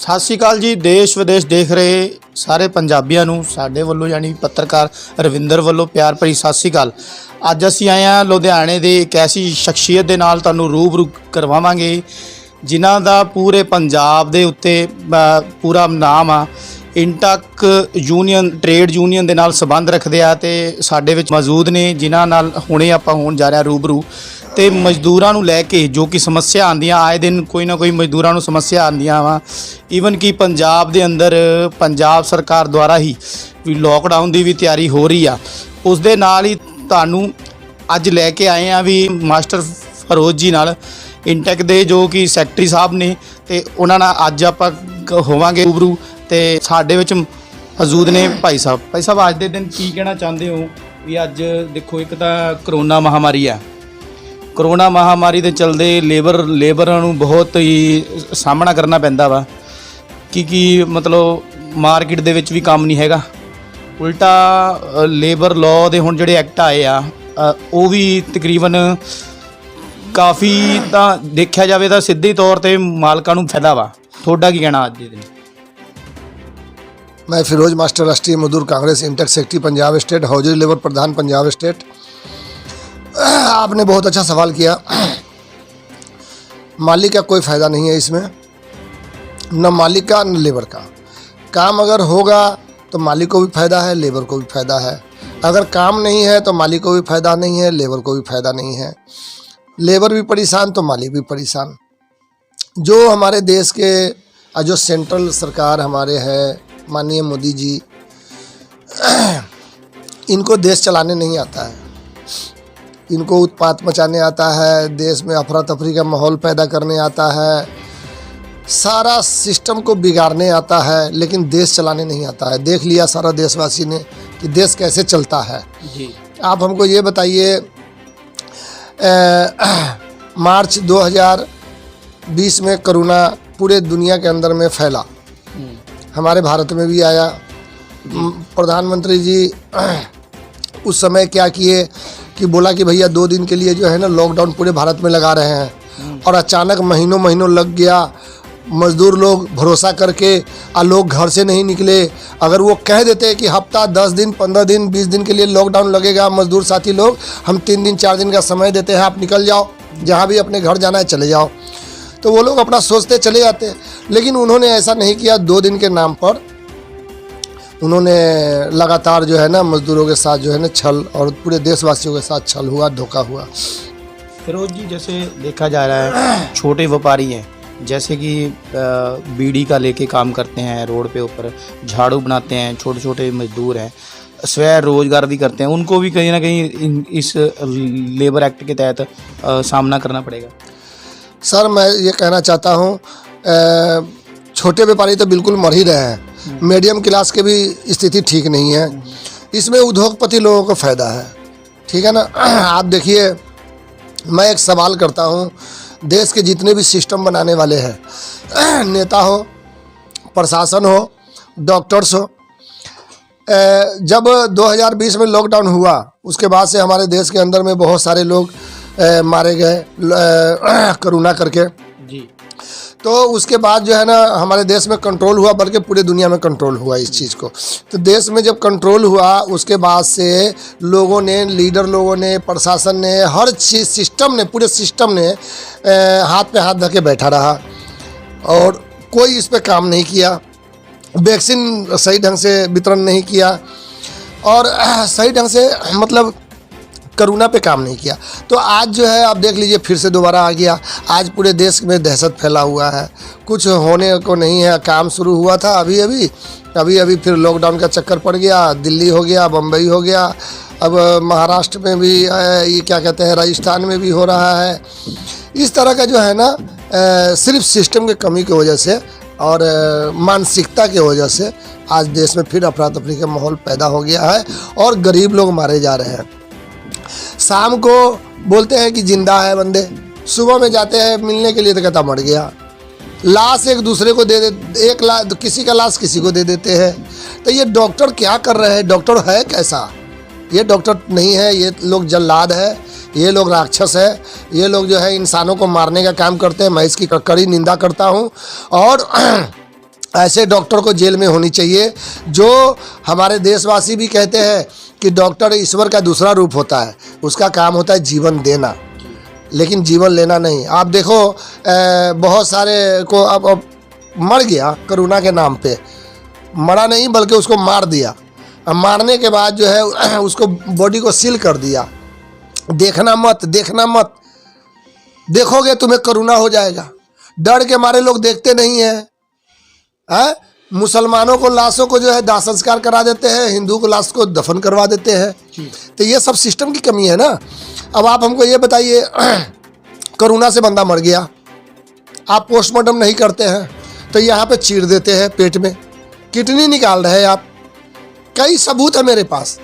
ਸਤਿ ਸ਼੍ਰੀ ਅਕਾਲ ਜੀ। ਦੇਸ਼ ਵਿਦੇਸ਼ ਦੇਖ ਰਹੇ ਸਾਰੇ ਪੰਜਾਬੀਆਂ ਨੂੰ ਸਾਡੇ ਵੱਲੋਂ ਯਾਨੀ ਪੱਤਰਕਾਰ ਰਵਿੰਦਰ ਵੱਲੋਂ ਪਿਆਰ ਭਰੀ ਸਤਿ ਸ਼੍ਰੀ ਅਕਾਲ। ਅੱਜ ਅਸੀਂ ਆਏ ਹਾਂ ਲੁਧਿਆਣੇ ਦੇ ਇੱਕ ਐਸੀ ਸ਼ਖਸੀਅਤ ਦੇ ਨਾਲ ਤੁਹਾਨੂੰ ਰੂਬਰੂ ਕਰਵਾਵਾਂਗੇ ਜਿਨ੍ਹਾਂ ਦਾ ਪੂਰੇ ਪੰਜਾਬ ਦੇ ਉੱਤੇ ਪੂਰਾ ਨਾਮ ਆ। ਇੰਟਕ ਯੂਨੀਅਨ ਟ੍ਰੇਡ ਯੂਨੀਅਨ ਦੇ ਨਾਲ ਸੰਬੰਧ ਰੱਖਦੇ ਆ ਤੇ ਸਾਡੇ ਵਿੱਚ ਮੌਜੂਦ ਨੇ ਜਿਨ੍ਹਾਂ ਨਾਲ ਹੁਣੇ ਆਪਾਂ ਹੋਣ ਜਾ ਰਹੇ ਰੂਬਰੂ। ਤੇ ਮਜ਼ਦੂਰਾਂ ਨੂੰ ਲੈ ਕੇ ਜੋ ਕਿ ਸਮੱਸਿਆ ਆਉਂਦੀਆਂ ਆਏ ਦਿਨ ਕੋਈ ਨਾ ਕੋਈ ਮਜ਼ਦੂਰਾਂ ਨੂੰ ਸਮੱਸਿਆ ਆਉਂਦੀਆਂ ਵਾ। ਈਵਨ ਕਿ ਪੰਜਾਬ ਦੇ ਅੰਦਰ ਪੰਜਾਬ ਸਰਕਾਰ ਦੁਆਰਾ ਹੀ ਵੀ ਲੋਕਡਾਊਨ ਦੀ ਵੀ ਤਿਆਰੀ ਹੋ ਰਹੀ ਆ। ਉਸ ਦੇ ਨਾਲ ਹੀ ਤੁਹਾਨੂੰ ਅੱਜ ਲੈ ਕੇ ਆਏ ਆ ਵੀ ਮਾਸਟਰ ਫਰੋਜ਼ ਜੀ ਨਾਲ ਇੰਟਕ ਦੇ ਜੋ ਕਿ ਸੈਕਟਰੀ ਸਾਹਿਬ ਨੇ ਤੇ ਉਹਨਾਂ ਨਾਲ ਅੱਜ ਆਪਾਂ ਹੋਵਾਂਗੇ ਰੂਬਰੂ। ਤੇ ਸਾਡੇ ਵਿੱਚ ਮੌਜੂਦ ਨੇ ਭਾਈ ਸਾਹਿਬ। ਭਾਈ ਸਾਹਿਬ ਅੱਜ ਦੇ ਦਿਨ ਕੀ ਕਹਿਣਾ ਚਾਹੁੰਦੇ ਹੋ ਵੀ ਅੱਜ ਦੇਖੋ ਇੱਕ ਤਾਂ ਕਰੋਨਾ ਮਹਾਮਾਰੀ ਆ। ਕਰੋਨਾ ਮਹਾਮਾਰੀ ਦੇ ਚਲਦੇ ਲੇਬਰਾਂ ਨੂੰ ਬਹੁਤ ਹੀ ਸਾਹਮਣਾ ਕਰਨਾ ਪੈਂਦਾ ਵਾ ਕਿ ਮਤਲਬ ਮਾਰਕੀਟ ਦੇ ਵਿੱਚ ਵੀ ਕੰਮ ਨਹੀਂ ਹੈਗਾ। ਉਲਟਾ ਲੇਬਰ ਲਾਅ ਦੇ ਹੁਣ ਜਿਹੜੇ ਐਕਟ ਆਏ ਆ ਉਹ ਵੀ ਤਕਰੀਬਨ ਕਾਫੀ ਤਾਂ ਦੇਖਿਆ ਜਾਵੇ ਤਾਂ ਸਿੱਧੇ ਤੌਰ ਤੇ ਮਾਲਕਾਂ ਨੂੰ ਫਾਇਦਾ ਵਾ। ਤੁਹਾਡਾ ਕੀ ਕਹਿਣਾ ਅੱਜ ਦੇ ਦਿਨ? मैं Firoz master Rashtriya Mazdoor Congress INTUC secretary Punjab state hosiery labour प्रधान पंजाब स्टेट। आपने बहुत अच्छा सवाल किया। मालिक का कोई फ़ायदा नहीं है इसमें, न मालिक का न लेबर का। काम अगर होगा तो मालिक को भी फ़ायदा है, लेबर को भी फ़ायदा है। अगर काम नहीं है तो मालिक को भी फ़ायदा नहीं है, लेबर को भी फ़ायदा नहीं है। लेबर भी परेशान तो मालिक भी परेशान। जो हमारे देश के जो सेंट्रल सरकार हमारे है माननीय मोदी जी, इनको देश चलाने नहीं आता है। इनको उत्पात मचाने आता है, देश में अफरा तफरी का माहौल पैदा करने आता है, सारा सिस्टम को बिगाड़ने आता है, लेकिन देश चलाने नहीं आता है। देख लिया सारा देशवासी ने कि देश कैसे चलता है जी। आप हमको ये बताइए, मार्च 2020 में कोरोना पूरे दुनिया के अंदर में फैला, हमारे भारत में भी आया। प्रधानमंत्री जी उस समय क्या किए कि बोला कि भैया 2 दिन के लिए जो है ना लॉकडाउन पूरे भारत में लगा रहे हैं। और अचानक महीनों महीनों लग गया। मज़दूर लोग भरोसा करके लोग घर से नहीं निकले। अगर वो कह देते कि हफ्ता 10 दिन 15 दिन 20 दिन के लिए लॉकडाउन लगेगा, मज़दूर साथी लोग हम 3 दिन 4 दिन का समय देते हैं, आप निकल जाओ, जहाँ भी अपने घर जाना है चले जाओ, तो वो लोग अपना सोचते चले जाते। लेकिन उन्होंने ऐसा नहीं किया। 2 दिन के नाम पर उन्होंने लगातार जो है ना मज़दूरों के साथ जो है ना छल और पूरे देशवासियों के साथ छल हुआ, धोखा हुआ। फिरोज जी, जैसे देखा जा रहा है छोटे व्यापारी हैं जैसे कि बीड़ी का लेके काम करते हैं, रोड पे ऊपर झाड़ू बनाते हैं, छोटे छोटे मजदूर हैं, स्वयं रोजगार भी करते हैं, उनको भी कहीं ना कहीं इस लेबर एक्ट के तहत सामना करना पड़ेगा। सर मैं ये कहना चाहता हूँ, छोटे व्यापारी तो बिल्कुल मर ही रहे हैं। मीडियम क्लास के भी स्थिति ठीक नहीं है। इसमें उद्योगपति लोगों को फ़ायदा है, ठीक है ना। आप देखिए, मैं एक सवाल करता हूँ, देश के जितने भी सिस्टम बनाने वाले हैं, नेता हो, प्रशासन हो, डॉक्टर्स हो, जब 2020 में लॉकडाउन हुआ उसके बाद से हमारे देश के अंदर में बहुत सारे लोग मारे गए कोरोना करके जी। तो उसके बाद जो है ना हमारे देश में कंट्रोल हुआ, बल्कि पूरे दुनिया में कंट्रोल हुआ इस चीज़ को। तो देश में जब कंट्रोल हुआ उसके बाद से लोगों ने, लीडर लोगों ने, प्रशासन ने, हर चीज़ सिस्टम ने, पूरे सिस्टम ने हाथ पे हाथ धके बैठा रहा और कोई इस पे काम नहीं किया। वैक्सीन सही ढंग से वितरण नहीं किया और सही ढंग से मतलब कोरोना पे काम नहीं किया। तो आज जो है आप देख लीजिए फिर से दोबारा आ गया। आज पूरे देश में दहशत फैला हुआ है, कुछ होने को नहीं है। काम शुरू हुआ था अभी फिर लॉकडाउन का चक्कर पड़ गया। दिल्ली हो गया, बम्बई हो गया, अब महाराष्ट्र में भी ये क्या कहते हैं, राजस्थान में भी हो रहा है। इस तरह का जो है ना सिर्फ सिस्टम की कमी की वजह से और मानसिकता की वजह से आज देश में फिर अफरा तफरी का माहौल पैदा हो गया है और गरीब लोग मारे जा रहे हैं। शाम को बोलते हैं कि जिंदा है बंदे, सुबह में जाते हैं मिलने के लिए तो कहता मर गया। लाश एक दूसरे को दे एक लाश, किसी का लाश किसी को दे देते हैं। तो ये डॉक्टर क्या कर रहे हैं? डॉक्टर है कैसा? ये डॉक्टर नहीं है, ये लोग जल्लाद है, ये लोग राक्षस है, ये लोग जो है इंसानों को मारने का काम करते हैं। मैं इसकी कड़ी निंदा करता हूँ और ऐसे डॉक्टर को जेल में होनी चाहिए। जो हमारे देशवासी भी कहते हैं कि डॉक्टर ईश्वर का दूसरा रूप होता है, उसका काम होता है जीवन देना, लेकिन जीवन लेना नहीं। आप देखो बहुत सारे को अब मर गया कोरोना के नाम पे, मरा नहीं बल्कि उसको मार दिया। अब मारने के बाद जो है उसको बॉडी को सील कर दिया, देखना मत, देखना मत, देखोगे तुम्हें कोरोना हो जाएगा। डर के मारे लोग देखते नहीं हैं। मुसलमानों को लाशों को जो है दाह संस्कार करा देते हैं, हिंदू को लाश को दफन करवा देते हैं। तो ये सब सिस्टम की कमी है ना। अब आप हमको ये बताइए, कोरोना से बंदा मर गया, आप पोस्टमार्टम नहीं करते हैं तो यहाँ पे चीर देते हैं पेट में, किडनी निकाल रहे हैं आप। कई सबूत है मेरे पास,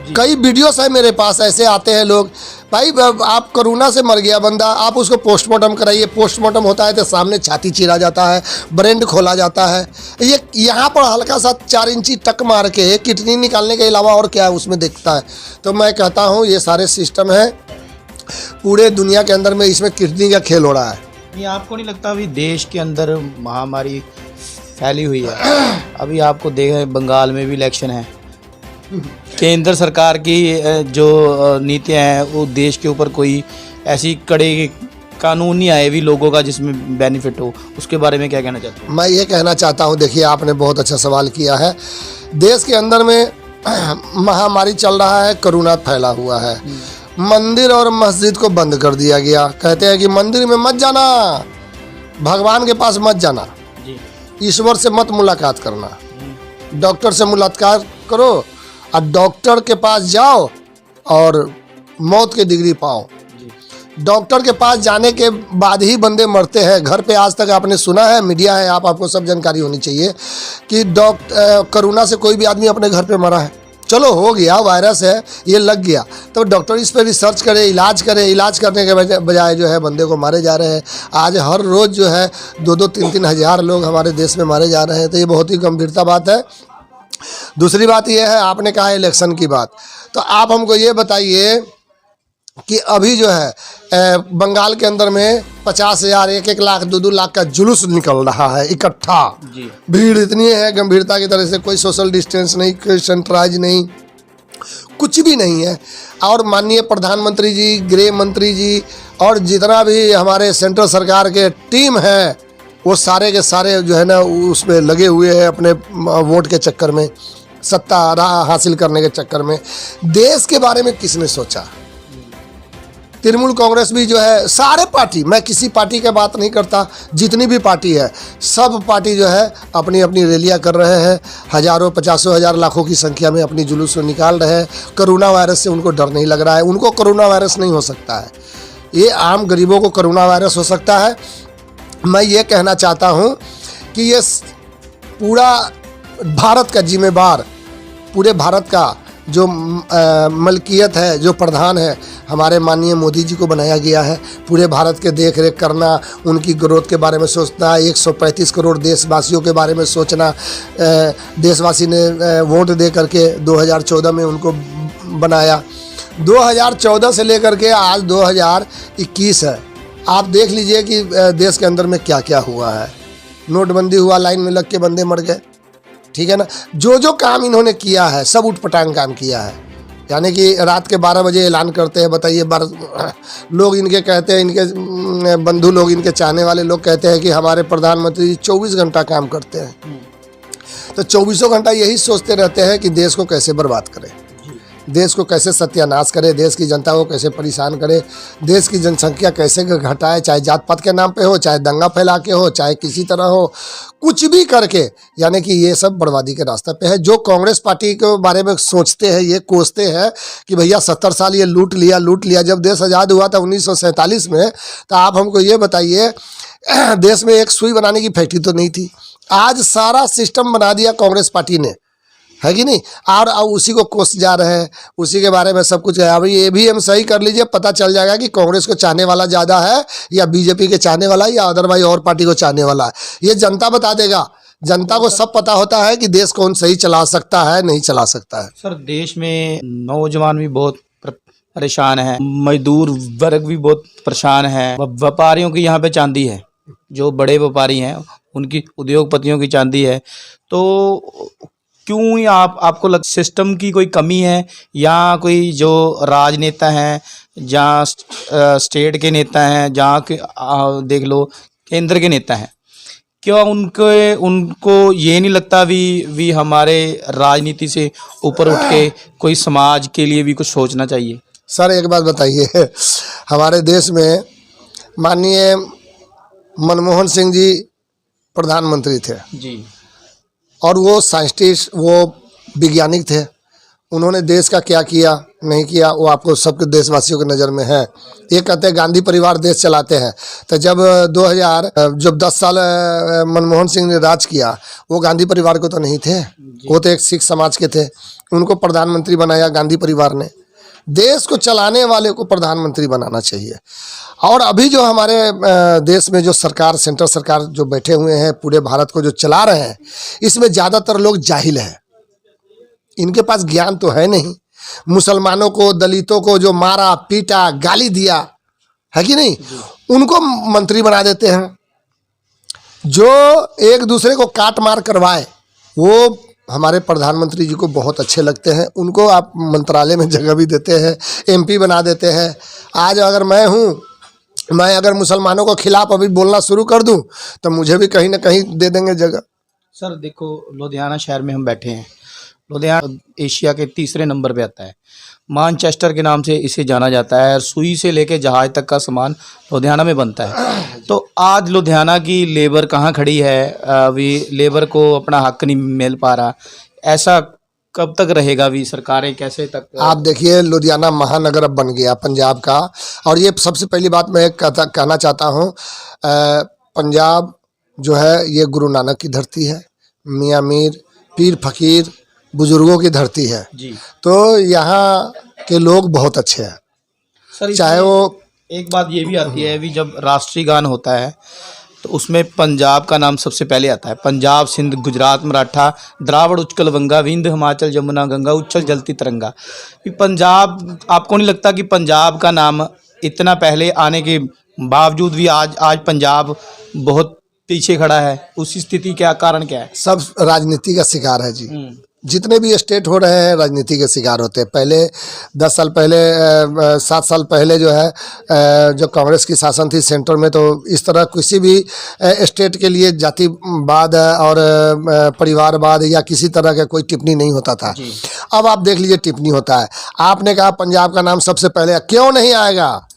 कई वीडियोस है मेरे पास, ऐसे आते हैं लोग, भाई आप कोरोना से मर गया बंदा, आप उसको पोस्टमार्टम कराइए। पोस्टमार्टम होता है तो सामने छाती चीरा जाता है, ब्रेन खोला जाता है। ये यहाँ पर हल्का सा 4 इंची टक मार के किडनी निकालने के अलावा और क्या उसमें दिखता है। तो मैं कहता हूँ ये सारे सिस्टम है पूरे दुनिया के अंदर में, इसमें किडनी का खेल हो रहा है। ये आपको नहीं लगता अभी देश के अंदर महामारी फैली हुई है? अभी आपको देखें बंगाल में भी इलेक्शन है, केंद्र सरकार की जो नीतियां हैं वो देश के ऊपर कोई ऐसी कड़े कानून नहीं आए भी लोगों का जिसमें बेनिफिट हो, उसके बारे में क्या कहना चाहते हैं? मैं ये कहना चाहता हूँ, देखिए आपने बहुत अच्छा सवाल किया है। देश के अंदर में महामारी चल रहा है, कोरोना फैला हुआ है, मंदिर और मस्जिद को बंद कर दिया गया। कहते हैं कि मंदिर में मत जाना, भगवान के पास मत जाना, ईश्वर से मत मुलाकात करना, डॉक्टर से मुलाकात करो और डॉक्टर के पास जाओ और मौत की डिग्री पाओ। डॉक्टर के पास जाने के बाद ही बंदे मरते हैं। घर पे आज तक आपने सुना है, मीडिया है, आपको सब जानकारी होनी चाहिए कि कोरोना से कोई भी आदमी अपने घर पे मरा है। चलो हो गया, वायरस है, ये लग गया, तो डॉक्टर इस पर रिसर्च करे, इलाज करे। इलाज करने के बजाय जो है बंदे को मारे जा रहे हैं। आज हर रोज़ जो है 2-3 हज़ार लोग हमारे देश में मारे जा रहे हैं। तो ये बहुत ही गंभीरता बात है। दूसरी बात यह है, आपने कहा इलेक्शन की बात, तो आप हमको ये बताइए कि अभी जो है बंगाल के अंदर में 50,000, 1-1 लाख, 2-2 लाख का जुलूस निकल रहा है इकट्ठा। भीड़ इतनी है गंभीरता की तरह से, कोई सोशल डिस्टेंस नहीं, कोई सैनिटाइज नहीं, कुछ भी नहीं है। और माननीय प्रधानमंत्री जी, गृह मंत्री जी और जितना भी हमारे सेंट्रल सरकार के टीम है वो सारे के सारे जो है ना उसमें लगे हुए हैं अपने वोट के चक्कर में, सत्ता हासिल करने के चक्कर में। देश के बारे में किसने सोचा? तृणमूल कांग्रेस भी जो है, सारे पार्टी, मैं किसी पार्टी की बात नहीं करता, जितनी भी पार्टी है सब पार्टी जो है अपनी अपनी रैलियां कर रहे हैं, हज़ारों, 50 हज़ार, लाखों की संख्या में अपनी जुलूस निकाल रहे हैं। कोरोना वायरस से उनको डर नहीं लग रहा है। उनको कोरोना वायरस नहीं हो सकता है, ये आम गरीबों को कोरोना वायरस हो सकता है। मैं ये कहना चाहता हूँ कि ये पूरा भारत का जिम्मेवार, पूरे भारत का जो मलकियत है, जो प्रधान है, हमारे माननीय मोदी जी को बनाया गया है। पूरे भारत के देख रेख करना, उनकी ग्रोथ के बारे में सोचना, 135 करोड़ देशवासियों के बारे में सोचना। देशवासी ने वोट दे करके 2014 में उनको बनाया। 2014 से लेकर के आज 2021 है। आप देख लीजिए कि देश के अंदर में क्या क्या हुआ है। नोटबंदी हुआ, लाइन में लग के बंदे मर गए, ठीक है ना। जो जो काम इन्होंने किया है सब उठपटांग काम किया है। यानी कि रात के 12 बजे ऐलान करते हैं। बताइए, लोग इनके कहते हैं, इनके बंधु लोग, इनके चाहने वाले लोग कहते हैं कि हमारे प्रधानमंत्री जी 24 घंटा काम करते हैं। तो 24 घंटा यही सोचते रहते हैं कि देश को कैसे बर्बाद करें, देश को कैसे सत्यानाश करे, देश की जनता को कैसे परेशान करे, देश की जनसंख्या कैसे घटाए, चाहे जात पात के नाम पे हो, चाहे दंगा फैला के हो, चाहे किसी तरह हो, कुछ भी करके। यानी कि ये सब बर्बादी के रास्ते पे है। जो कांग्रेस पार्टी के बारे में सोचते हैं, ये कोसते हैं कि भैया 70 साल ये लूट लिया। जब देश आज़ाद हुआ था 1947 में, तो आप हमको ये बताइए, देश में एक सुई बनाने की फैक्ट्री तो नहीं थी। आज सारा सिस्टम बना दिया कांग्रेस पार्टी ने, है कि नहीं। और उसी को कोस जा रहे हैं, उसी के बारे में सब कुछ है। अभी ये भी हम सही कर लीजिए, पता चल जाएगा कि कांग्रेस को चाहने वाला ज़्यादा है या बीजेपी के चाहने वाला या अदरवाइज और पार्टी को चाहने वाला है। ये जनता बता देगा। जनता को सब पता होता है कि देश कौन सही चला सकता है, नहीं चला सकता है। सर, देश में नौजवान भी बहुत परेशान है, मजदूर वर्ग भी बहुत परेशान है, व्यापारियों की यहाँ पे चांदी है। जो बड़े व्यापारी हैं उनकी उद्योगपतियों की चांदी है। तो क्यों ही आपको सिस्टम की कोई कमी है, या कोई जो राजनेता हैं, जहाँ स्टेट के नेता हैं, जहाँ के देख लो केंद्र के नेता हैं, क्या उनको ये नहीं लगता भी हमारे राजनीति से ऊपर उठ के कोई समाज के लिए भी कुछ सोचना चाहिए? सर एक बात बताइए, हमारे देश में माननीय मनमोहन सिंह जी प्रधानमंत्री थे जी, और वो साइंटिस्ट, वो वैज्ञानिक थे। उन्होंने देश का क्या किया नहीं किया वो आपको सबके देशवासियों की नज़र में है। ये कहते हैं गांधी परिवार देश चलाते हैं, तो जब 2000 जब 10 साल मनमोहन सिंह ने राज किया, वो गांधी परिवार को तो नहीं थे, वो तो एक सिख समाज के थे। उनको प्रधानमंत्री बनाया गांधी परिवार ने। देश को चलाने वाले को प्रधानमंत्री बनाना चाहिए। और अभी जो हमारे देश में जो सरकार, सेंट्रल सरकार जो बैठे हुए हैं, पूरे भारत को जो चला रहे हैं, इसमें ज़्यादातर लोग जाहिल हैं। इनके पास ज्ञान तो है नहीं। मुसलमानों को, दलितों को जो मारा पीटा गाली दिया है कि नहीं, उनको मंत्री बना देते हैं। जो एक दूसरे को काट मार करवाए वो हमारे प्रधानमंत्री जी को बहुत अच्छे लगते हैं। उनको आप मंत्रालय में जगह भी देते हैं, MP बना देते हैं। आज अगर मैं अगर मुसलमानों को खिलाफ अभी बोलना शुरू कर दूं तो मुझे भी कहीं ना कहीं दे देंगे जगह। सर देखो, लुधियाना शहर में हम बैठे हैं। लुधियाना एशिया के तीसरे नंबर पे आता है। मानचेस्टर के नाम से इसे जाना जाता है। सुई से लेके जहाज तक का सामान लुधियाना में बनता है। तो आज लुधियाना की लेबर कहाँ खड़ी है? अभी लेबर को अपना हक नहीं मिल पा रहा। ऐसा कब तक रहेगा? भी सरकारें कैसे तक? आप देखिए, लुधियाना महानगर अब बन गया पंजाब का। और ये सबसे पहली बात मैं कहना चाहता हूँ, पंजाब जो है ये गुरु नानक की धरती है, मियाँ मीर, पीर फकीर, बुजुर्गों की धरती है जी। तो यहाँ के लोग बहुत अच्छे हैं। सर चाहे वो एक बात ये भी आती है, भी जब राष्ट्रीय गान होता है तो उसमें पंजाब का नाम सबसे पहले आता है। पंजाब, सिंध, गुजरात, मराठा, द्रावड़, उत्कल, गंगा, विंध्य, हिमाचल, जमुना, गंगा, उच्छल जलती तरंगा। पंजाब, आपको नहीं लगता कि पंजाब का नाम इतना पहले आने के बावजूद भी आज पंजाब बहुत पीछे खड़ा है? उसकी स्थिति क्या, कारण क्या है? सब राजनीति का शिकार है जी। जितने भी स्टेट हो रहे हैं राजनीति के शिकार होते हैं। पहले 10 साल पहले 7 साल पहले जो है जब कांग्रेस की शासन थी सेंटर में, तो इस तरह किसी भी स्टेट के लिए जातिवाद और परिवारवाद या किसी तरह का कोई टिप्पणी नहीं होता था। अब आप देख लीजिए टिप्पणी होता है। आपने कहा पंजाब का नाम सबसे पहले, क्यों नहीं आएगा?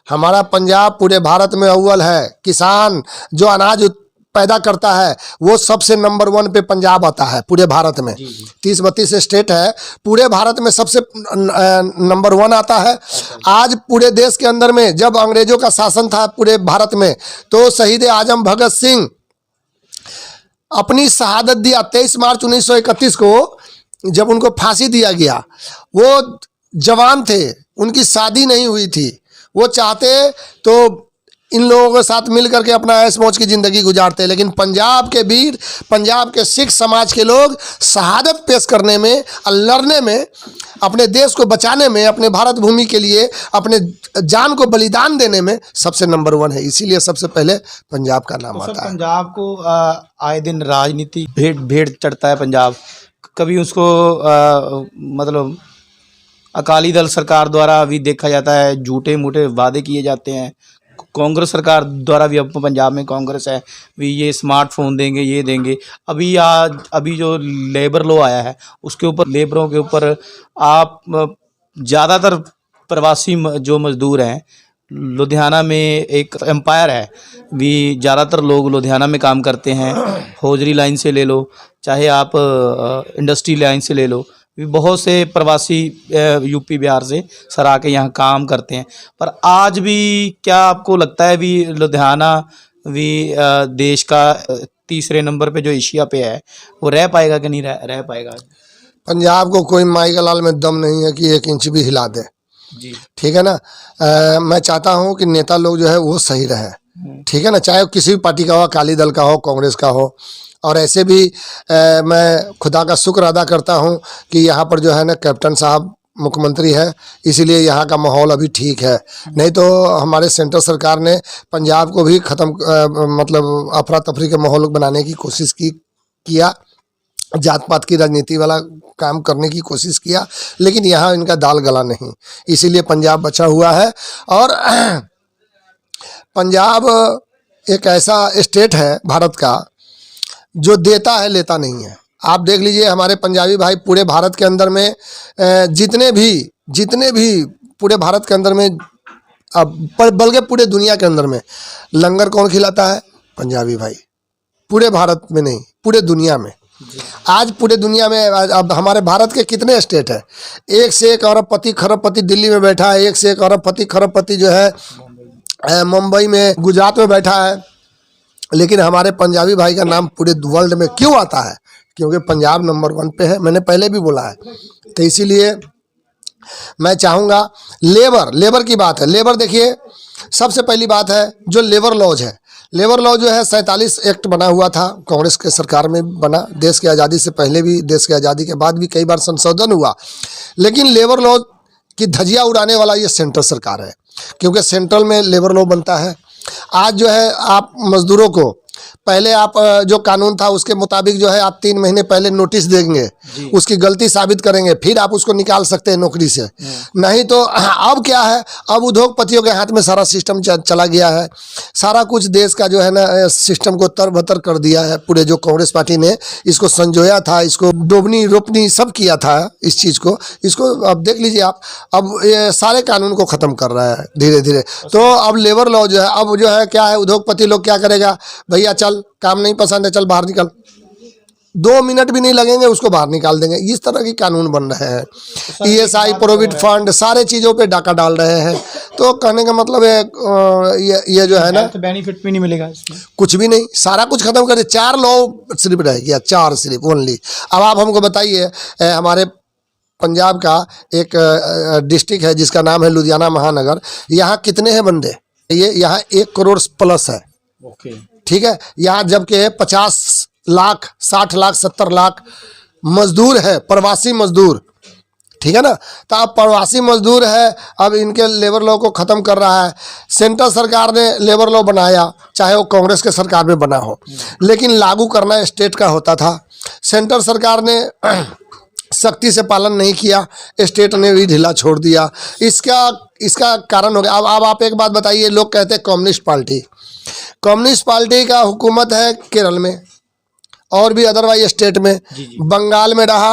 हमारा पंजाब पूरे भारत में अव्वल है। किसान जो अनाज पैदा करता है वो सबसे नंबर 1 पे पंजाब आता है पूरे भारत में। 30-32 स्टेट है, पूरे भारत में सबसे नंबर 1 आता है। आज पूरे देश के अंदर में जब अंग्रेजों का शासन था पूरे भारत में, तो शहीद आजम भगत सिंह अपनी शहादत दिया 23 मार्च 1931 को, जब उनको फांसी दिया गया। वो जवान थे, उनकी शादी नहीं हुई थी। वो चाहते तो इन लोगों के साथ मिल करके अपना ऐश मौज की ज़िंदगी गुजारते, लेकिन पंजाब के वीर, पंजाब के सिख समाज के लोग शहादत पेश करने में और लड़ने में, अपने देश को बचाने में, अपने भारत भूमि के लिए अपने जान को बलिदान देने में सबसे नंबर 1 है। इसीलिए सबसे पहले पंजाब का नाम आता है। पंजाब को आए दिन राजनीति भेड़ चढ़ता है पंजाब। कभी उसको मतलब अकाली दल सरकार द्वारा भी देखा जाता है, झूठे मूठे वादे किए जाते हैं। कांग्रेस सरकार द्वारा भी, अब पंजाब में कांग्रेस है, भी ये स्मार्टफोन देंगे, ये देंगे। अभी जो लेबर लॉ आया है उसके ऊपर, लेबरों के ऊपर आप ज़्यादातर प्रवासी जो मजदूर हैं, लुधियाना में एक एम्पायर है भी, ज़्यादातर लोग लुधियाना में काम करते हैं। हौजरी लाइन से ले लो, चाहे आप इंडस्ट्री लाइन से ले लो, बहुत से प्रवासी यूपी बिहार से सर आके यहाँ काम करते हैं। पर आज भी क्या आपको लगता है भी लुधियाना भी देश का तीसरे नंबर पे जो एशिया पे है, वो रह पाएगा कि नहीं रह पाएगा? पंजाब को कोई माई का लाल में दम नहीं है कि 1 इंच भी हिला दे जी। ठीक है ना। मैं चाहता हूँ कि नेता लोग जो है वो सही रहे, ठीक है ना, चाहे किसी भी पार्टी का हो, अकाली दल का हो, कांग्रेस का हो। और ऐसे भी मैं खुदा का शुक्र अदा करता हूँ कि यहाँ पर जो है ना कैप्टन साहब मुख्यमंत्री है, इसीलिए यहाँ का माहौल अभी ठीक है। नहीं तो हमारे सेंट्रल सरकार ने पंजाब को भी मतलब अफरा तफरी के माहौल बनाने की कोशिश किया, जात पात की राजनीति वाला काम करने की कोशिश किया, लेकिन यहाँ इनका दाल गला नहीं, इसीलिए पंजाब बचा हुआ है। और पंजाब एक ऐसा स्टेट है भारत का जो देता है लेता नहीं है। आप देख लीजिए, हमारे पंजाबी भाई पूरे भारत के अंदर में जितने भी पूरे भारत के अंदर में, बल्कि पूरे दुनिया के अंदर में लंगर कौन खिलाता है? पंजाबी भाई। पूरे भारत में नहीं, पूरे दुनिया में। आज पूरे दुनिया में अब हमारे भारत के कितने स्टेट है? एक से एक अरबपति खरबपति दिल्ली में बैठा है, एक से एक अरबपति खरबपति जो है मुंबई में, गुजरात में बैठा है। लेकिन हमारे पंजाबी भाई का नाम पूरे वर्ल्ड में क्यों आता है? क्योंकि पंजाब नंबर 1 पे है। मैंने पहले भी बोला है। तो इसीलिए मैं चाहूँगा, लेबर की बात है। लेबर देखिए, सबसे पहली बात है जो लेबर लॉज है। लेबर लॉ जो है 47 एक्ट बना हुआ था, कांग्रेस के सरकार में बना। देश की आज़ादी से पहले भी, देश की आज़ादी के बाद भी कई बार संशोधन हुआ, लेकिन लेबर लॉ की धज्जियां उड़ाने वाला ये सेंट्रल सरकार है, क्योंकि सेंट्रल में लेबर लॉ बनता है। आज जो है आप मजदूरों को, पहले आप जो कानून था उसके मुताबिक जो है आप 3 महीने पहले नोटिस देंगे, उसकी गलती साबित करेंगे, फिर आप उसको निकाल सकते हैं नौकरी से। नहीं तो अब क्या है, अब उद्योगपतियों के हाथ में सारा सिस्टम चला गया है। सारा कुछ देश का जो है ना सिस्टम को तरबतर कर दिया है। पूरे जो कांग्रेस पार्टी ने इसको संजोया था, इसको डोबनी रोपनी सब किया था इस चीज़ को, इसको अब देख लीजिए आप, अब ये सारे कानून को ख़त्म कर रहा है धीरे धीरे। तो अब लेबर लॉ जो है, अब जो है क्या है, उद्योगपति लोग क्या करेगा, भैया चल काम नहीं पसंद है, चल बाहर निकल, 2 मिनट भी नहीं लगेंगे उसको बाहर निकाल देंगे। इस तरह की कानून बन रहे हैं। ESI प्रोविडेंट फंड सारे चीज़ों पे डाका डाल रहे हैं। तो कहने का मतलब है ये जो है ना, बेनिफिट भी नहीं मिलेगा इसमें, कुछ भी नहीं, सारा कुछ खत्म कर दे। 4 लॉ सिर्फ रह गया, 4 सिर्फ ओनली। अब आप हमको बताइए, हमारे पंजाब का एक डिस्ट्रिक्ट है जिसका नाम है लुधियाना महानगर, यहाँ कितने हैं बंदे? ये यहाँ 1 करोड़ प्लस है। ओके, ठीक है। यहाँ जबकि 50 लाख 60 लाख 70 लाख मजदूर है, प्रवासी मजदूर, ठीक है ना। तो अब प्रवासी मजदूर है, अब इनके लेबर लॉ को ख़त्म कर रहा है। सेंट्रल सरकार ने लेबर लॉ बनाया, चाहे वो कांग्रेस के सरकार में बना हो, लेकिन लागू करना स्टेट का होता था। सेंट्रल सरकार ने सख्ती से पालन नहीं किया, स्टेट ने भी ढीला छोड़ दिया। इसका कारण हो गया। अब आप एक बात बताइए, लोग कहते हैं कम्युनिस्ट पार्टी का हुकूमत है केरल में और भी अदरवाइज स्टेट में। बंगाल में रहा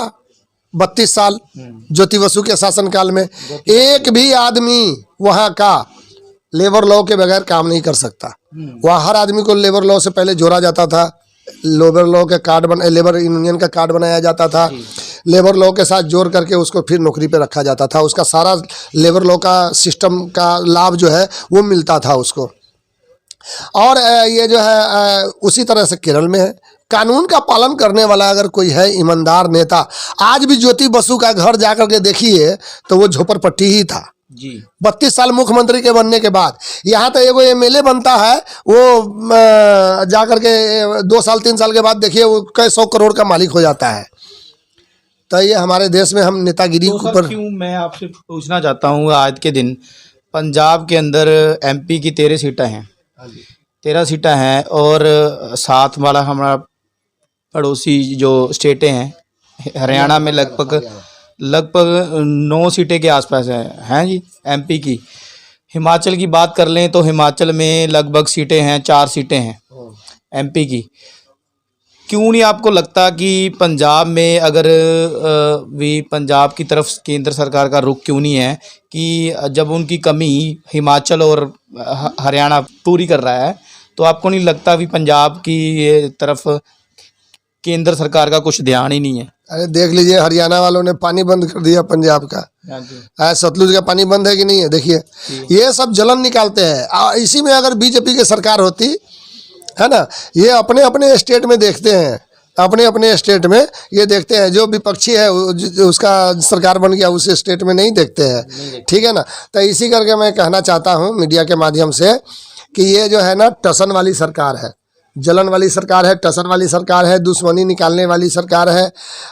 32 साल ज्योति बसु के शासनकाल में। एक भी आदमी वहाँ का लेबर लॉ के बगैर काम नहीं कर सकता। वहाँ हर आदमी को लेबर लॉ से पहले जोड़ा जाता था, लेबर लॉ के कार्ड लेबर यूनियन का कार्ड बनाया जाता था, लेबर लॉ के साथ जोड़ करके उसको फिर नौकरी पे रखा जाता था। उसका सारा लेबर लॉ का सिस्टम का लाभ जो है वो मिलता था उसको। और ये जो है उसी तरह से केरल में है। कानून का पालन करने वाला अगर कोई है ईमानदार नेता, आज भी ज्योति बसु का घर जाकर के देखिए तो वो झोपड़पट्टी ही था जी। 32 साल मुख्यमंत्री के बनने के बाद यहाँ तो एगो MLA बनता है, वो जाकर के 2 साल 3 साल के बाद देखिए वो कई 100 करोड़ का मालिक हो जाता है। तो ये हमारे देश में हम नेतागिरी के ऊपर। क्यों, मैं आपसे पूछना चाहता हूँ, आज के दिन पंजाब के अंदर MP की 13 सीटें हैं, 13 सीटें हैं, और साथ वाला हमारा पड़ोसी जो स्टेटें हैं, हरियाणा में लगभग 9 सीटें के आसपास हैं जी MP की। हिमाचल की बात कर लें तो हिमाचल में लगभग सीटें हैं, 4 सीटें हैं MP की। क्यों नहीं आपको लगता कि पंजाब में अगर भी पंजाब की तरफ केंद्र सरकार का रुख क्यों नहीं है कि जब उनकी कमी हिमाचल और हरियाणा पूरी कर रहा है, तो आपको नहीं लगता भी पंजाब की तरफ केंद्र सरकार का कुछ ध्यान ही नहीं है? अरे देख लीजिए, हरियाणा वालों ने पानी बंद कर दिया पंजाब का। सतलुज का पानी बंद है कि नहीं है? देखिए, ये सब जलन निकालते हैं। इसी में अगर बीजेपी की सरकार होती है ना, ये अपने अपने स्टेट में देखते हैं, अपने अपने स्टेट में ये देखते हैं, जो विपक्षी है उसका सरकार बन गया उस स्टेट में नहीं देखते हैं, ठीक है ना। तो इसी करके मैं कहना चाहता हूँ मीडिया के माध्यम से कि ये जो है ना टसन वाली सरकार है, जलन वाली सरकार है, टसन वाली सरकार है, दुश्मनी निकालने वाली सरकार है।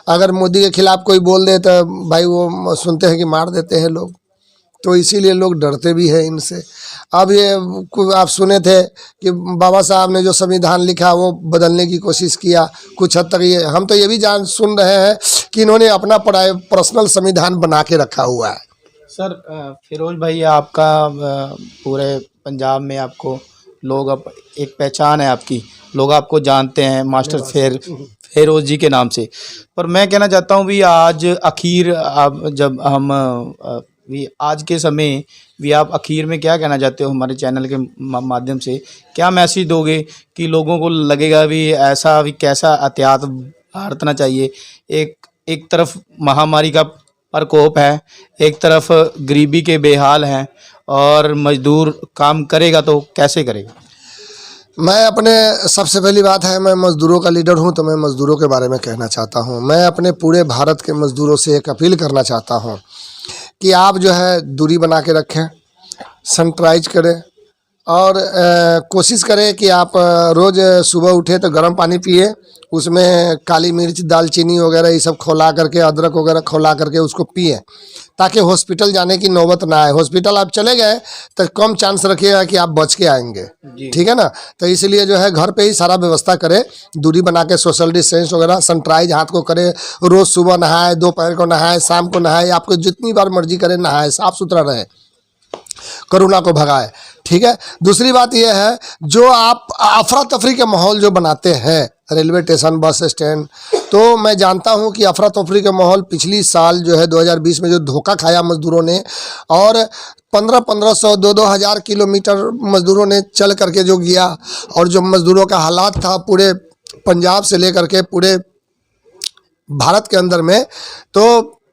अगर मोदी के खिलाफ कोई बोल दे तो भाई वो सुनते हैं कि मार देते हैं लोग, तो इसीलिए लोग डरते भी हैं इनसे। अब ये आप सुने थे कि बाबा साहब ने जो संविधान लिखा वो बदलने की कोशिश किया कुछ हद तक। ये हम तो ये भी सुन रहे हैं कि इन्होंने अपना पर्सनल संविधान बना के रखा हुआ है। सर फिरोज भाई, आपका पूरे पंजाब में आपको लोग, अब एक पहचान है आपकी, लोग आपको जानते हैं मास्टर फेरोज जी के नाम से। पर मैं कहना चाहता हूँ भी आज आखिर आप जब हम भी आज के समय भी आप आखिर में क्या कहना चाहते हो हमारे चैनल के माध्यम से? क्या मैसेज दोगे कि लोगों को लगेगा भी ऐसा भी कैसा एहतियात बरतना चाहिए? एक तरफ महामारी का प्रकोप है, एक तरफ गरीबी के बेहाल हैं, और मजदूर काम करेगा तो कैसे करेगा? मैं अपने सबसे पहली बात है, मैं मज़दूरों का लीडर हूं, तो मैं मज़दूरों के बारे में कहना चाहता हूं। मैं अपने पूरे भारत के मज़दूरों से एक अपील करना चाहता हूं कि आप जो है दूरी बना के रखें, सैनिटाइज करें, और कोशिश करें कि आप रोज़ सुबह उठे तो गर्म पानी पिए, उसमें काली मिर्च, दालचीनी वगैरह ये सब खौला करके, अदरक वगैरह खौला करके उसको पिए, ताकि हॉस्पिटल जाने की नौबत ना आए। हॉस्पिटल आप चले गए तो कम चांस रखिएगा कि आप बच के आएंगे, ठीक है ना। तो इसलिए जो है घर पे ही सारा व्यवस्था करें, दूरी बना के, सोशल डिस्टेंस वगैरह, सैनिटाइज हाथ को करें, रोज़ सुबह नहाए, दोपहर को नहाए, शाम को नहाए, आपको जितनी बार मर्जी करें नहाए, साफ़ सुथरा रहे, कोरोना को भगाए, ठीक है। दूसरी बात यह है, जो आप अफरा तफरी के माहौल जो बनाते हैं रेलवे स्टेशन, बस स्टैंड, तो मैं जानता हूं कि अफरा तफरी का माहौल पिछली साल जो है 2020 में जो धोखा खाया मजदूरों ने, और 1500 2 हज़ार किलोमीटर मजदूरों ने चल करके जो गया, और जो मजदूरों का हालात था पूरे पंजाब से लेकर के पूरे भारत के अंदर में, तो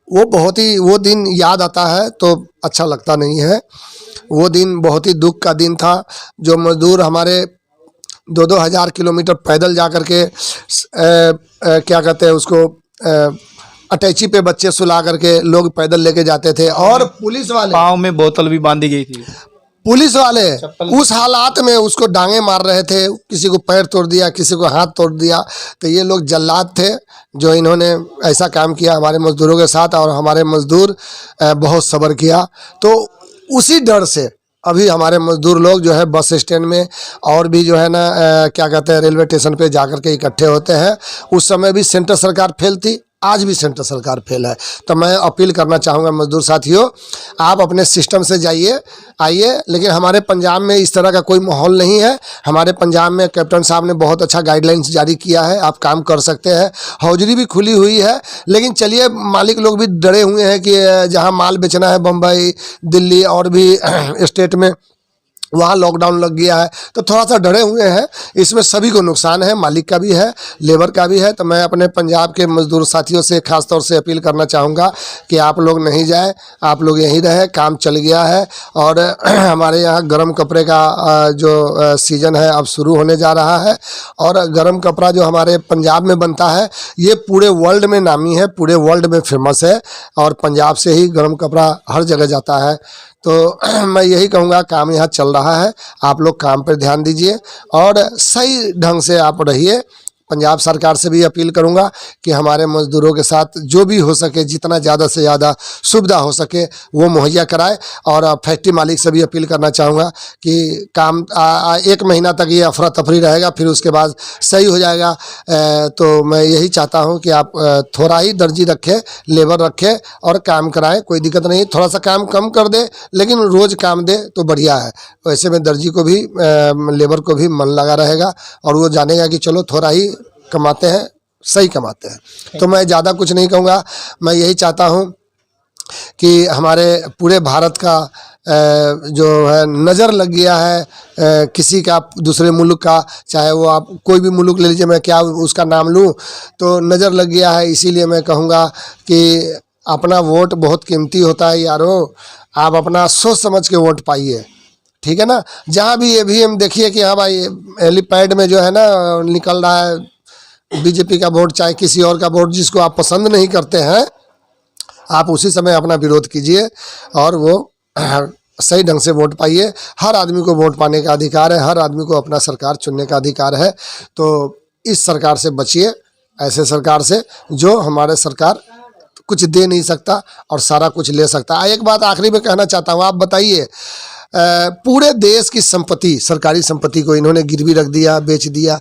वो बहुत ही, वो दिन याद आता है तो अच्छा लगता नहीं है। वो दिन बहुत ही दुख का दिन था। जो मजदूर हमारे 2 हज़ार किलोमीटर पैदल जा कर के क्या कहते हैं उसको, अटैची पे बच्चे सुला करके लोग पैदल लेके जाते थे, और पुलिस वाले पाँव में बोतल भी बांधी गई थी, पुलिस वाले उस हालात में उसको डांगे मार रहे थे, किसी को पैर तोड़ दिया, किसी को हाथ तोड़ दिया। तो ये लोग जल्लाद थे जो इन्होंने ऐसा काम किया हमारे मजदूरों के साथ, और हमारे मजदूर बहुत सब्र किया। तो उसी डर से अभी हमारे मजदूर लोग जो है बस स्टैंड में, और भी जो है ना क्या कहते हैं रेलवे स्टेशन पे जा कर के इकट्ठे होते हैं। उस समय भी सेंटर सरकार फेल थी, आज भी सेंटर सरकार फेल है। तो मैं अपील करना चाहूँगा मजदूर साथियों, आप अपने सिस्टम से जाइए आइए, लेकिन हमारे पंजाब में इस तरह का कोई माहौल नहीं है। हमारे पंजाब में कैप्टन साहब ने बहुत अच्छा गाइडलाइंस जारी किया है, आप काम कर सकते हैं, हौजरी भी खुली हुई है। लेकिन चलिए, मालिक लोग भी डरे हुए हैं कि जहाँ माल बेचना है बम्बई, दिल्ली और भी स्टेट में, वहाँ लॉकडाउन लग गया है, तो थोड़ा सा डरे हुए हैं। इसमें सभी को नुकसान है, मालिक का भी है, लेबर का भी है। तो मैं अपने पंजाब के मजदूर साथियों से ख़ास तौर से अपील करना चाहूँगा कि आप लोग नहीं जाए, आप लोग यहीं रहे, काम चल गया है। और हमारे यहाँ गर्म कपड़े का जो सीज़न है अब शुरू होने जा रहा है, और गर्म कपड़ा जो हमारे पंजाब में बनता है ये पूरे वर्ल्ड में नामी है, पूरे वर्ल्ड में फेमस है, और पंजाब से ही गर्म कपड़ा हर जगह जाता है। तो मैं यही कहूँगा, काम यहाँ चल रहा है, आप लोग काम पर ध्यान दीजिए और सही ढंग से आप रहिए। पंजाब सरकार से भी अपील करूंगा कि हमारे मजदूरों के साथ जो भी हो सके, जितना ज़्यादा से ज़्यादा सुविधा हो सके वो मुहैया कराए। और फैक्ट्री मालिक से भी अपील करना चाहूँगा कि काम 1 महीना तक ये अफरा तफरी रहेगा, फिर उसके बाद सही हो जाएगा। तो मैं यही चाहता हूँ कि आप थोड़ा ही दर्जी रखें, लेबर रखें और काम कराएं, कोई दिक्कत नहीं। थोड़ा सा काम कम कर दे लेकिन रोज़ काम दे तो बढ़िया है। वैसे में दर्जी को भी लेबर को भी मन लगा रहेगा और वो जानेगा कि चलो थोड़ा ही कमाते हैं, सही कमाते हैं। तो मैं ज़्यादा कुछ नहीं कहूँगा, मैं यही चाहता हूँ कि हमारे पूरे भारत का जो है नज़र लग गया है किसी का दूसरे मुल्क का, चाहे वो आप कोई भी मुल्क ले लीजिए, मैं क्या उसका नाम लूँ, तो नज़र लग गया है। इसीलिए मैं कहूँगा कि अपना वोट बहुत कीमती होता है यारो, आप अपना सोच समझ के वोट पाइए, ठीक है ना। जहाँ भी EVM देखिए कि हाँ भाई हेलीपैड में जो है ना निकल रहा है बीजेपी का वोट, चाहे किसी और का वोट, जिसको आप पसंद नहीं करते हैं आप उसी समय अपना विरोध कीजिए और वो सही ढंग से वोट पाइए। हर आदमी को वोट पाने का अधिकार है, हर आदमी को अपना सरकार चुनने का अधिकार है। तो इस सरकार से बचिए, ऐसे सरकार से जो हमारे सरकार कुछ दे नहीं सकता और सारा कुछ ले सकता। एक बात आखिरी में कहना चाहता हूँ, आप बताइए, पूरे देश की संपत्ति, सरकारी संपत्ति को इन्होंने गिरवी रख दिया, बेच दिया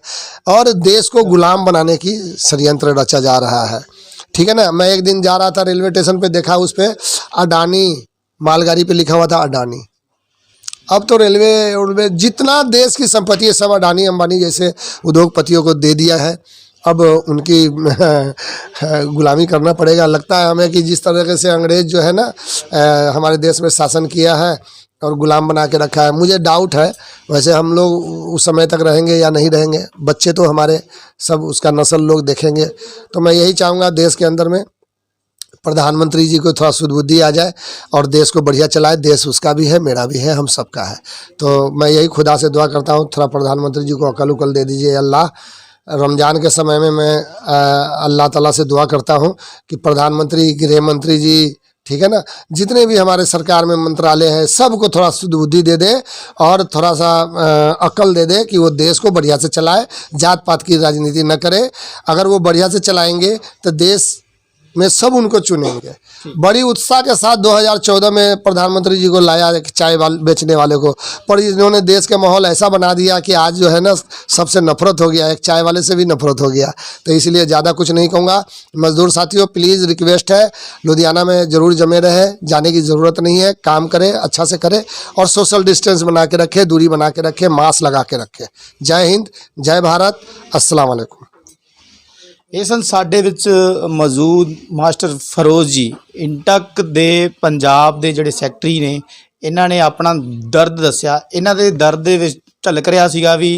और देश को गुलाम बनाने की षड्यंत्र रचा जा रहा है। ठीक है ना। मैं एक दिन जा रहा था रेलवे स्टेशन पे, देखा उस पे अडानी मालगाड़ी पे लिखा हुआ था अडानी। अब तो रेलवे जितना देश की संपत्ति है सब अडानी अंबानी जैसे उद्योगपतियों को दे दिया है। अब उनकी गुलामी करना पड़ेगा। लगता है हमें कि जिस तरीके से अंग्रेज जो है ना हमारे देश में शासन किया है और गुलाम बना के रखा है, मुझे डाउट है वैसे हम लोग उस समय तक रहेंगे या नहीं रहेंगे। बच्चे तो हमारे सब उसका नस्ल लोग देखेंगे। तो मैं यही चाहूँगा देश के अंदर में प्रधानमंत्री जी को थोड़ा सुदबुद्धि आ जाए और देश को बढ़िया चलाए। देश उसका भी है, मेरा भी है, हम सबका है। तो मैं यही खुदा से दुआ करता हूँ, थोड़ा प्रधानमंत्री जी को अकल उकल दे दीजिए अल्लाह। रमज़ान के समय में मैं अल्लाह ताला से दुआ करता हूँ कि प्रधानमंत्री, गृह मंत्री जी, ठीक है ना, जितने भी हमारे सरकार में मंत्रालय हैं सबको थोड़ा सुदबुद्धि दे दे और थोड़ा सा अकल दे दे कि वो देश को बढ़िया से चलाए, जात पात की राजनीति न करे। अगर वो बढ़िया से चलाएंगे तो देश में सब उनको चुनेंगे। बड़ी उत्साह के साथ 2014 में प्रधानमंत्री जी को लाया एक चाय बेचने वाले को, पर इन्होंने देश का माहौल ऐसा बना दिया कि आज जो है ना सबसे नफरत हो गया, एक चाय वाले से भी नफरत हो गया। तो इसलिए ज़्यादा कुछ नहीं कहूँगा। मजदूर साथियों, प्लीज़ रिक्वेस्ट है, लुधियाना में ज़रूर जमे रहे, जाने की ज़रूरत नहीं है। काम करें, अच्छा से करें और सोशल डिस्टेंस बना के रखें, दूरी बना के रखें, मास्क लगा के रखें। जय हिंद, जय भारत, अस्सलाम वालेकुम। ਇਹ ਸਨ ਸਾਡੇ ਵਿੱਚ ਮੌਜੂਦ ਮਾਸਟਰ ਫਿਰੋਜ਼ ਜੀ, ਇੰਟਕ ਦੇ ਪੰਜਾਬ ਦੇ ਜਿਹੜੇ ਸੈਕਟਰੀ ਨੇ। ਇਹਨਾਂ ਨੇ ਆਪਣਾ ਦਰਦ ਦੱਸਿਆ। ਇਹਨਾਂ ਦੇ ਦਰਦ ਦੇ ਵਿੱਚ ਝਲਕ ਰਿਹਾ ਸੀਗਾ ਵੀ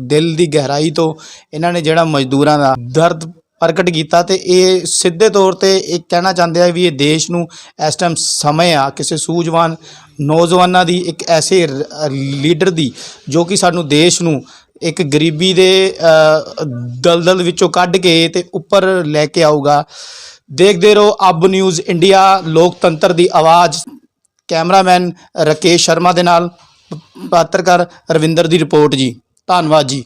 ਦਿਲ ਦੀ ਗਹਿਰਾਈ ਤੋਂ ਇਹਨਾਂ ਨੇ ਜਿਹੜਾ ਮਜ਼ਦੂਰਾਂ ਦਾ ਦਰਦ ਪ੍ਰਗਟ ਕੀਤਾ। ਤੇ ਇਹ ਸਿੱਧੇ ਤੌਰ ਤੇ ਇਹ ਕਹਿਣਾ ਚਾਹੁੰਦੇ ਆ ਵੀ ਇਹ ਦੇਸ਼ ਨੂੰ ਇਸ ਟਾਈਮ ਸਮੇਂ ਆ ਕਿਸੇ ਸੂਝਵਾਨ ਨੌਜਵਾਨਾਂ ਦੀ, ਇੱਕ ਐਸੇ ਲੀਡਰ ਦੀ ਜੋ ਕਿ ਸਾਨੂੰ ਦੇਸ਼ ਨੂੰ एक गरीबी दे दलदल विचों कढ़ के ते उपर लैके आऊगा। देखते रहो अब न्यूज़ इंडिया, लोकतंत्र दी आवाज़। कैमरामैन राकेश शर्मा दे नाल पत्रकार रविंदर दी रिपोर्ट जी। धन्यवाद जी।